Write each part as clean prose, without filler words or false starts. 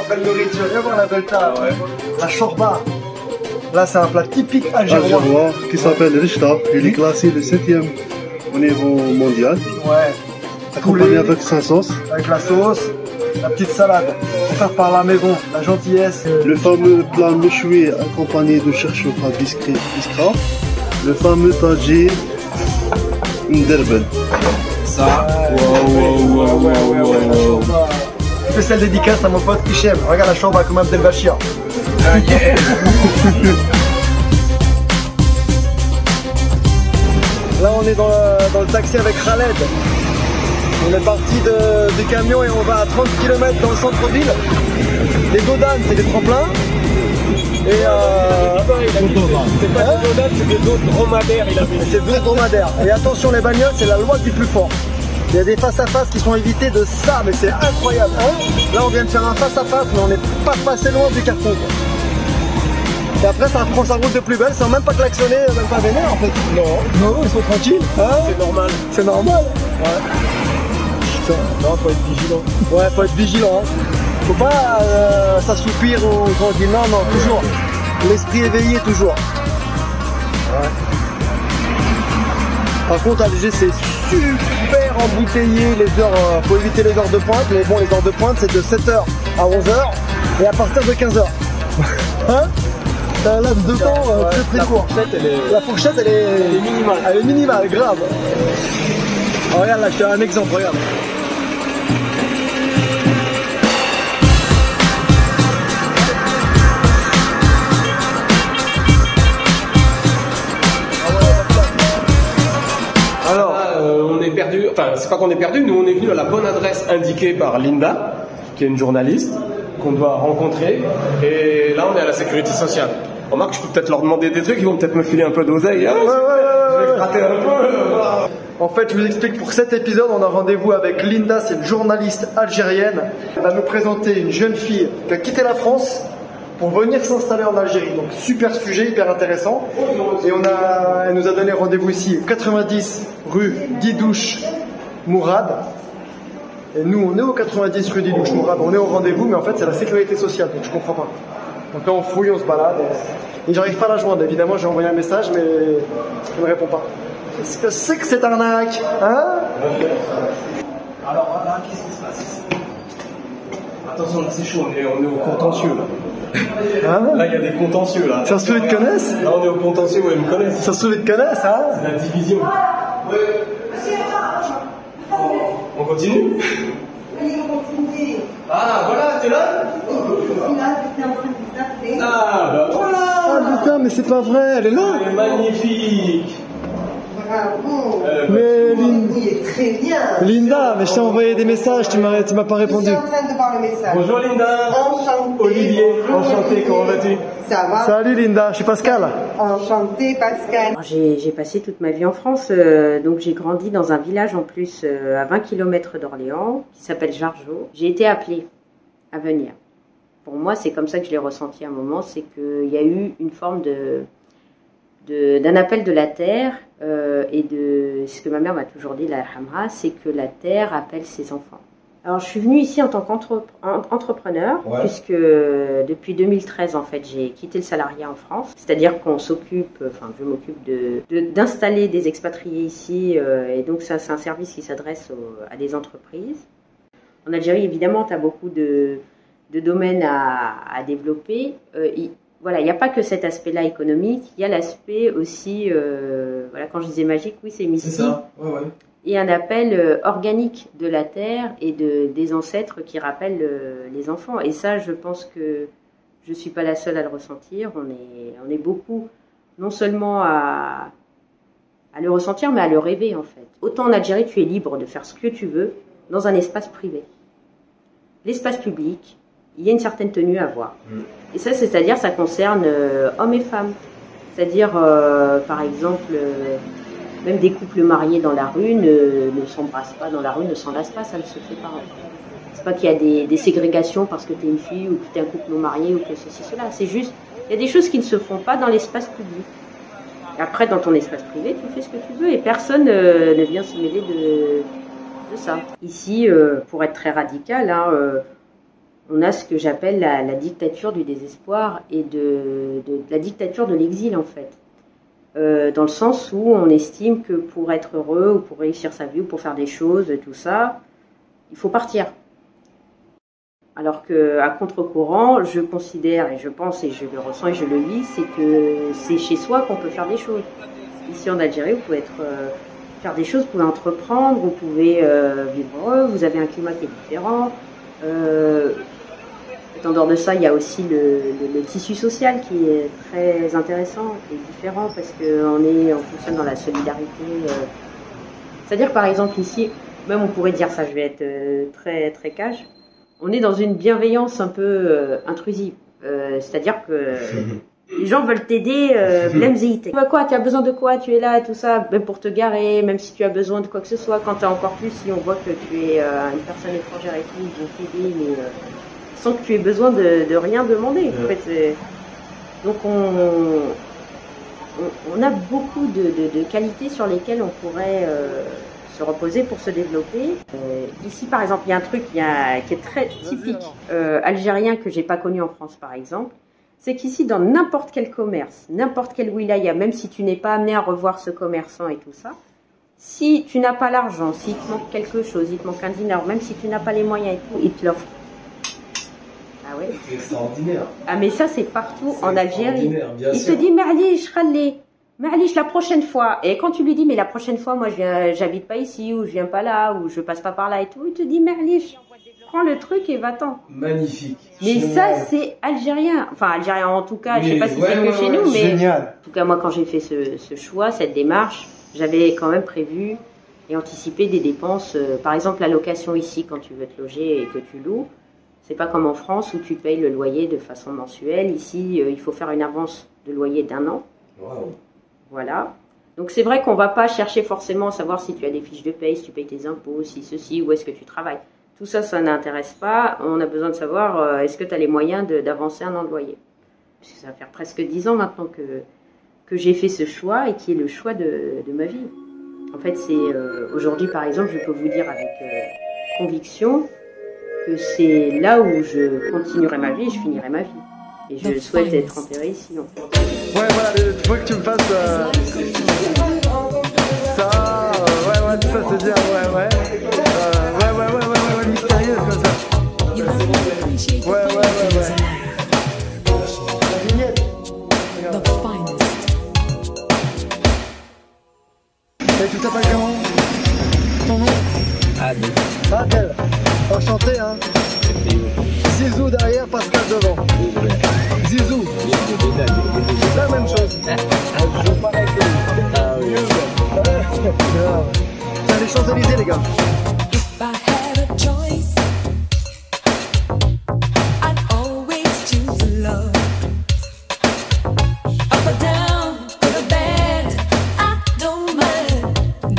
belle nourriture. Viens voir la Belta. Ouais. La shorba. Là, c'est un plat typique algérien. Qui s'appelle Rishta. Il est classé le 7e au niveau mondial. Ouais. Accompagné avec sa sauce. Avec la sauce. La petite salade. Offerte par la maison. La gentillesse. Le fameux plat méchoui accompagné de cherchoufra biskra. Le fameux tagine Nderbel. Ça. Spéciale dédicace à mon pote Hichem. Regarde la shorba comme Abdel Bachir. Là on est dans le taxi avec Khaled. On est parti du camion et on va à 30 km dans le centre-ville. Les dodanes c'est des tremplins. Et c'est pas des dodanes, c'est des dos dromadaires, il a vu. C'est deux dromadaires. Et attention les bagnoles, c'est la loi du plus fort. Il y a des face-à-face qui sont évités de ça, mais c'est incroyable. Hein, là on vient de faire un face-à-face, mais on n'est pas passé loin du carton. Et après ça reprend sa route de plus belle, sans même pas klaxonner, même pas vénère en fait. Non, ils sont tranquilles. Hein, c'est normal. C'est normal. Ouais. Putain, non, faut être vigilant. Ouais, faut être vigilant. Hein. Faut pas s'assoupir ou tranquille. Non, non, toujours. L'esprit éveillé, toujours. Ouais. Par contre, Alger, c'est super embouteillé. Les heures, faut éviter les heures de pointe. Mais bon, les heures de pointe, c'est de 7h à 11h et à partir de 15h. Hein? T'as un laps de temps très court. La fourchette, elle est minimale. Elle est minimale, grave. Oh, regarde, là, je te donne un exemple, regarde. Alors, on est perdu, enfin, c'est pas qu'on est perdu, nous on est venu à la bonne adresse indiquée par Linda, qui est une journaliste qu'on doit rencontrer, et là on est à la sécurité sociale. Remarque, je peux peut-être leur demander des trucs, ils vont peut-être me filer un peu d'oseille. Hein, je vais gratter un peu. Voilà. En fait, je vous explique, pour cet épisode, on a rendez-vous avec Linda, c'est une journaliste algérienne. Elle va nous présenter une jeune fille qui a quitté la France pour venir s'installer en Algérie. Donc super sujet, hyper intéressant. Et elle nous a donné rendez-vous ici, 90 rue Didouche Mourad. Et nous, on est au 90 rue Didouche Mourad, on est au rendez-vous, mais en fait, c'est la sécurité sociale, donc je comprends pas. Donc là, on fouille, on se balade. Et j'arrive pas à la joindre, évidemment, j'ai envoyé un message, mais elle ne répond pas. Qu'est-ce que c'est que cette arnaque, hein? Alors là, qu'est-ce qui se passe ici? Attention, là c'est chaud, on est au contentieux là. Hein? Là il y a des contentieux là. Ça se trouve, ils te connaissent? Là on est au contentieux où ils me connaissent. Ça se trouve, ils te connaissent, hein? C'est la division. On continue? Oui, on continue. Ah voilà, t'es là? Ah bah voilà! Ah putain, mais c'est pas vrai, elle est là! Elle est magnifique! Bravo. Mais Il est très bien. Linda, mais je t'ai envoyé des messages, tu m'as pas répondu. Je suis en train de voir le message. Bonjour Linda! Enchantée. Olivier, enchanté, comment vas-tu? Ça va? Salut Linda, je suis Pascal. Enchanté Pascal. J'ai passé toute ma vie en France, donc j'ai grandi dans un village en plus à 20 km d'Orléans qui s'appelle Jargeau. J'ai été appelée à venir. Pour moi, c'est comme ça que je l'ai ressenti à un moment, c'est qu'il y a eu une forme d'un appel de la terre et de ce que ma mère m'a toujours dit, la Hamra, c'est que la terre appelle ses enfants. Alors je suis venue ici en tant qu'entrepreneur, puisque depuis 2013 en fait j'ai quitté le salariat en France, c'est-à-dire qu'on s'occupe, enfin je m'occupe d'installer des expatriés ici et donc ça c'est un service qui s'adresse à des entreprises. En Algérie évidemment tu as beaucoup de domaines à développer. Voilà, il n'y a pas que cet aspect-là économique, il y a l'aspect aussi, voilà, quand je disais magique, oui, c'est mystique. C'est ça, ouais. Et un appel organique de la terre et des ancêtres qui rappellent les enfants. Et ça, je pense que je ne suis pas la seule à le ressentir. On est beaucoup, non seulement à le ressentir, mais à le rêver, en fait. Autant en Algérie, tu es libre de faire ce que tu veux dans un espace privé. L'espace public, il y a une certaine tenue à avoir. Et ça, c'est-à-dire, ça concerne hommes et femmes. C'est-à-dire, par exemple, même des couples mariés dans la rue ne s'embrassent pas dans la rue, ne s'enlacent pas, ça ne se fait pas. C'est pas qu'il y a des ségrégations parce que tu es une fille ou que tu es un couple non marié ou que ceci, cela. C'est juste, il y a des choses qui ne se font pas dans l'espace public. Et après, dans ton espace privé, tu fais ce que tu veux et personne ne vient se mêler de ça. Ici, pour être très radical, hein, on a ce que j'appelle la dictature du désespoir et de la dictature de l'exil en fait. Dans le sens où on estime que pour être heureux ou pour réussir sa vie ou pour faire des choses, tout ça, il faut partir. Alors qu'à contre-courant, je considère et je pense et je le ressens et je le vis, c'est que c'est chez soi qu'on peut faire des choses. Ici en Algérie, vous pouvez faire des choses, vous pouvez entreprendre, vous pouvez vivre heureux, vous avez un climat qui est différent. En dehors de ça, il y a aussi le tissu social qui est très intéressant et différent parce qu'on fonctionne dans la solidarité. C'est-à-dire par exemple ici, même on pourrait dire ça, je vais être très très cash, on est dans une bienveillance un peu intrusive. C'est-à-dire que les gens veulent t'aider, tu vois quoi, tu as besoin de quoi, tu es là, tout ça, même pour te garer, même si tu as besoin de quoi que ce soit, quand tu as encore plus, si on voit que tu es une personne étrangère et tout, ils vont t'aider, mais sans que tu aies besoin de rien demander. En fait, donc on a beaucoup de qualités sur lesquelles on pourrait se reposer pour se développer. Ici, par exemple, il y a un truc qui est très typique algérien que j'ai pas connu en France, par exemple. C'est qu'ici, dans n'importe quel commerce, n'importe quel wilaya, même si tu n'es pas amené à revoir ce commerçant et tout ça, si tu n'as pas l'argent, s'il te manque quelque chose, il te manque un dinar, même si tu n'as pas les moyens et tout, il te l'offre. Ah ouais. C'est extraordinaire. Ah mais ça c'est partout en Algérie. Il sûr. te dit Ma'alish la prochaine fois. Et quand tu lui dis mais la prochaine fois moi j'habite pas ici ou je viens pas là ou je passe pas par là et tout, il te dit Ma'alish. Prends le truc et va-t'en. Magnifique. Mais Génial. ça c'est algérien. Enfin algérien en tout cas, je sais pas si c'est que chez nous, mais génial. en tout cas moi quand j'ai fait ce choix, cette démarche, j'avais quand même prévu et anticipé des dépenses. Par exemple la location ici quand tu veux te loger et que tu loues. C'est pas comme en France où tu payes le loyer de façon mensuelle. Ici, il faut faire une avance de loyer d'1 an. Wow. Voilà. Donc c'est vrai qu'on va pas chercher forcément à savoir si tu as des fiches de paye, si tu payes tes impôts, si ceci, où est-ce que tu travailles. Tout ça, ça n'intéresse pas. On a besoin de savoir est-ce que tu as les moyens d'avancer 1 an de loyer. Parce que ça va faire presque 10 ans maintenant que j'ai fait ce choix et qui est le choix de ma vie. En fait, c'est aujourd'hui par exemple, je peux vous dire avec conviction que c'est là où je continuerai ma vie et je finirai ma vie. Et je souhaite être enterrée ici, en fait. Ouais, voilà, il faut que tu me fasses ça, ouais, tout ça c'est bien, ouais, mystérieuse comme ça. Ouais. La vignette. Et tu t'appelles comment? Ton nom? Adel. Enchanté, hein. Zizou derrière, Pascal devant. Zizou. C'est la même chose. Je veux pareil que lui. C'est les Champs-Élysées, les gars. If I had a choice, I'd always choose love. Up or down, good or bad, I don't mind,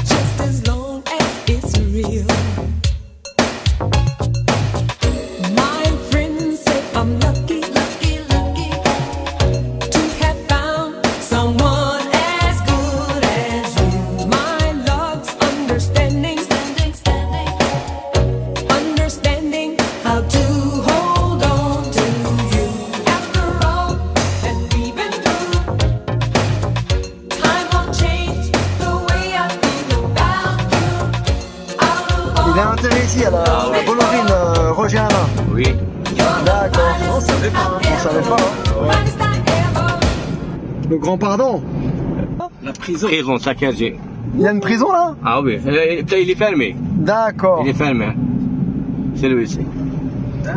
just as long as it's real. My friends say I'm lucky to have found someone as good as you. My love's understanding how to hold on to you. After all that we've been through, time won't change the way I feel about you. Il a intérêt ici à la Bolorine, Roger Alain. Oui. D'accord. On savait pas. On savait pas, hein. Le grand pardon. La prison. Prison, ça quasi. Il y a une prison là? Ah oui. Il est fermé. D'accord. Il est fermé. C'est lui ici.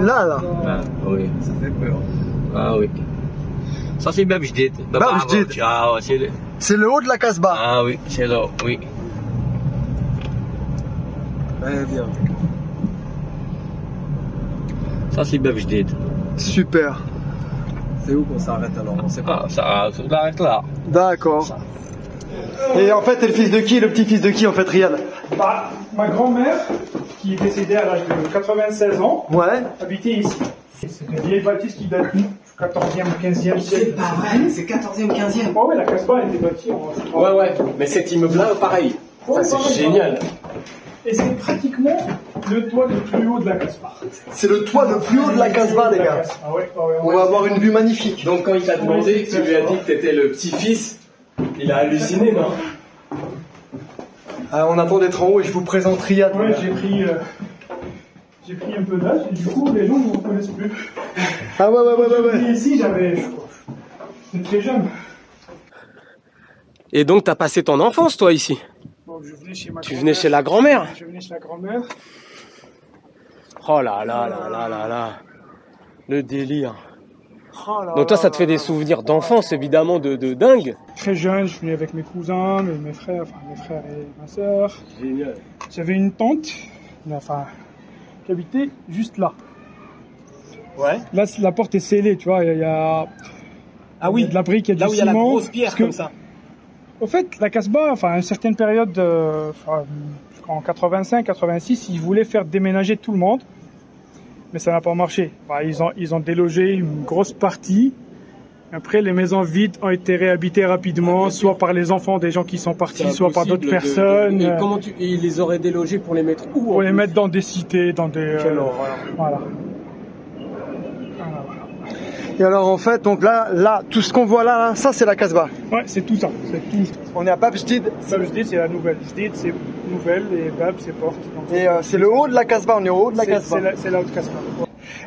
Là. Ah oui. Ça fait peur. Ah oui. Ça c'est Bab Jdid. Bab Jdid. Ah ouais, C'est le haut de la Casbah. Ah oui, c'est là, oui. Ouais, bien. Ça c'est Bab Jdid. Super. C'est où qu'on s'arrête alors? On sait pas. Ah, ça arrête là. D'accord. Et en fait, t'es le fils de qui? Le petit-fils de qui en fait, Riyad? Bah, ma grand-mère, qui est décédée à l'âge de 96 ans, Ouais. habitait ici. C'est une vieille bâtisse qui date du 14e ou 15e siècle. C'est pas vrai, c'est 14e ou 15e. Oh, ouais, la Casbah a été bâtie en. Ouais, mais cet immeuble-là, pareil. Ça, c'est génial. Et c'est pratiquement le toit le plus haut de la Casbah. C'est le toit le plus haut de la Casbah, les gars. Ah ouais, On va avoir une vue magnifique. Donc quand il t'a demandé, tu lui as dit que t'étais le petit-fils, il a halluciné, non? On attend d'être en haut et je vous présente Riyad. Ouais, j'ai pris un peu d'âge et du coup les gens ne me reconnaissent plus. Ah ouais. Et ici j'étais très jeune. Et donc t'as passé ton enfance toi ici? Donc, je venais chez ma Tu venais chez la grand-mère? Je venais chez la grand-mère. Oh là là là là là là. Le délire. Oh là Donc toi là ça te fait là des souvenirs d'enfance évidemment de dingue. Très jeune, je venais avec mes cousins, mes frères et ma sœur. Génial. J'avais une tante, qui habitait juste là. Ouais. Là, la porte est scellée, tu vois. Il y a de la brique et du Là où il y a la ciment, grosse pierre parce que, comme ça. Au fait, la Casbah, à une certaine période, je crois en 85, 86, ils voulaient faire déménager tout le monde, mais ça n'a pas marché. Ils ont délogé une grosse partie. Après, les maisons vides ont été réhabitées rapidement, soit par les enfants des gens qui sont partis, soit par d'autres personnes. Et comment ils les auraient délogés pour les mettre où? Pour les mettre dans des cités, dans des... Quelle horreur. Voilà. Et alors en fait, donc là, tout ce qu'on voit là, ça c'est la Casbah. Ouais, c'est tout ça. C'est tout. On est à Bab Jdid. Bab Jdid, c'est la nouvelle. Jdid, c'est nouvelle et Bab, c'est porte. Donc, Et c'est le haut de la Casbah, on est au haut de la Casbah. C'est la haute Casbah.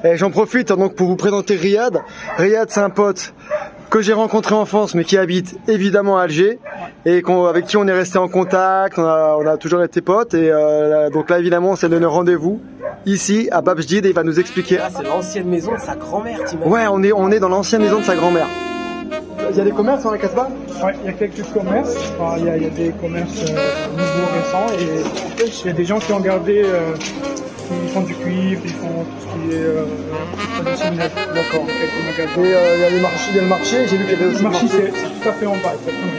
Et j'en profite donc pour vous présenter Riyad. Riyad, c'est un pote que j'ai rencontré en France, mais qui habite évidemment à Alger, et avec qui on est resté en contact, on a toujours été potes, et donc là évidemment on s'est donné rendez-vous ici à Bab Jdid et il va nous expliquer. Là c'est l'ancienne maison de sa grand-mère, t'imagines? Ouais, on est dans l'ancienne maison de sa grand-mère. Il y a des commerces dans la Casbah? Ouais, il y a quelques commerces. Il y a des commerces nouveaux, récents, et il y a des gens qui ont gardé, ils font du cuivre, ils font tout ce qui est traditionnel. D'accord. Et il y a le marché, j'ai vu qu'il y avait aussi le marché. C'est tout à fait en bas, exactement.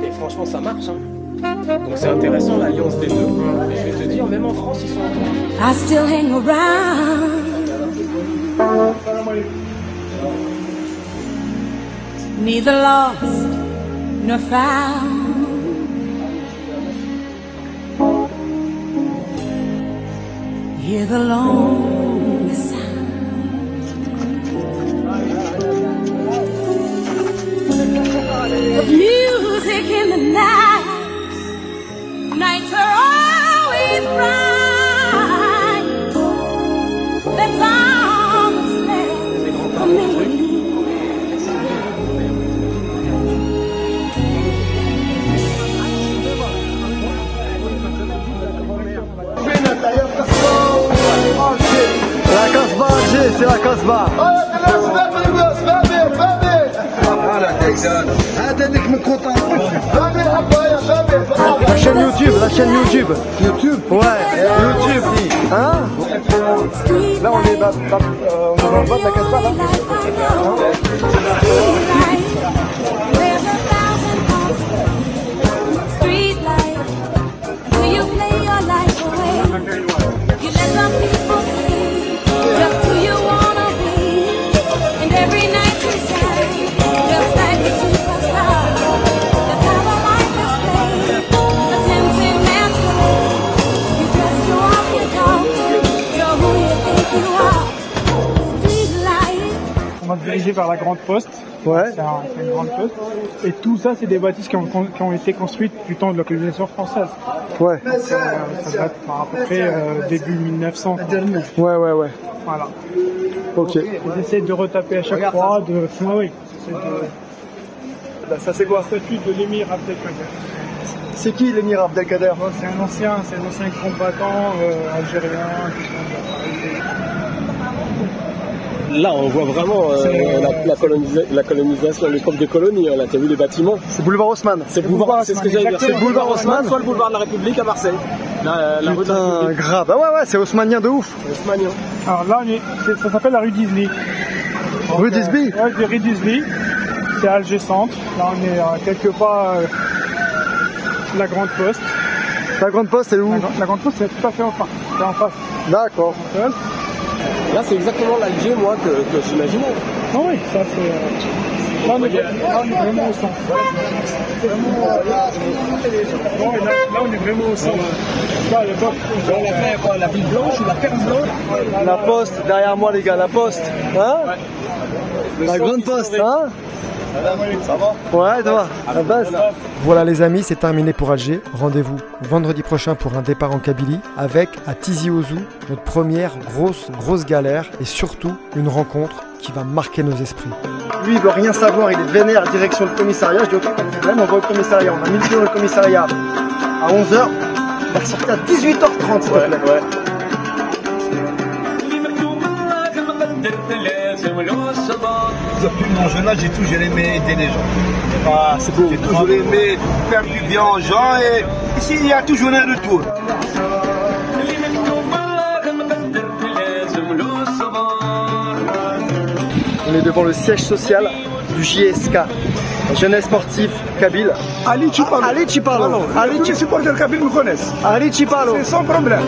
Et franchement ça marche, hein. Donc c'est intéressant l'alliance des deux. Et je vais te dire, même en France ils sont ensemble. I still hang around. Neither lost nor found. Hear the lonely sound of music in the night. Nights are always bright. That's all that's left for me. La Casbah, Alger, c'est la Casbah. La chaîne YouTube, YouTube. Ouais, YouTube. Hein? Là on est dans le bas de la Casbah là. There's a thousand street lights. Do you play your life away? You let some people see just who you wanna be. And every night you shine, just like a superstar. That's how the life is played. A tempting masquerade. You dress to walk your talk. You're who you think you are. Street life. On va se diriger vers la Grande Poste. Ouais. C'est une grande poste. Et tout ça, c'est des bâtisses qui ont été construites du temps de la colonisation française. Ouais. Ça date à peu près début 1900. Ouais. Voilà. Ok. Ils essaient de retaper à chaque fois. Oui. Ça c'est quoi? La statue de l'émir Abdelkader. C'est qui l'émir Abdelkader? C'est un ancien combattant algérien. Là on voit vraiment la colonisation, l'époque des colonies, là t'as vu les bâtiments? C'est boulevard Haussmann. C'est le boulevard, c'est ce que j'allais dire. C'est le boulevard Haussmann, Haussmann. soit le boulevard de la République à Marseille. La rue de la Putain, République. grave. Ah ouais, c'est haussmannien de ouf. Haussmannien. Alors là, ça s'appelle la rue d'Isly. Rue d'Isby? Ouais, rue d'Isly. C'est Alger Centre. Là, on est quelque part la Grande Poste. La Grande Poste, c'est où? La Grande Poste, c'est tout à fait en face. C'est en face. D'accord. Là, c'est exactement l'Alger, moi, que j'imaginais. Ah oui, ça c'est. Là, on est vraiment au centre. Là, on est vraiment au centre. Là, à l'époque, on a fait quoi, la ville blanche ou la ferme blanche. La poste, derrière moi les gars, la poste. Hein? La grande poste, hein? Ça va? Ouais, toi, la base. Voilà les amis, c'est terminé pour Alger. Rendez-vous vendredi prochain pour un départ en Kabylie avec à Tizi Ouzou, notre première grosse galère et surtout une rencontre qui va marquer nos esprits. Lui il veut rien savoir, il est vénère direction le commissariat. Je dis ok, pas de problème, on va au commissariat. On a mis le pied dans le commissariat à 11h. On va ressortir à 18h30 s'il te plaît. Depuis mon jeune âge, j'ai toujours aimé aider les gens. Ah, c'est beau. J'ai toujours aimé faire du bien aux gens et ici il y a toujours un retour. On est devant le siège social du JSK, la jeunesse sportive kabyle. Ali Chipalo. Ali Chipalo. Tous les supporters kabyles me connaissent. Ali Chipalo. C'est sans problème.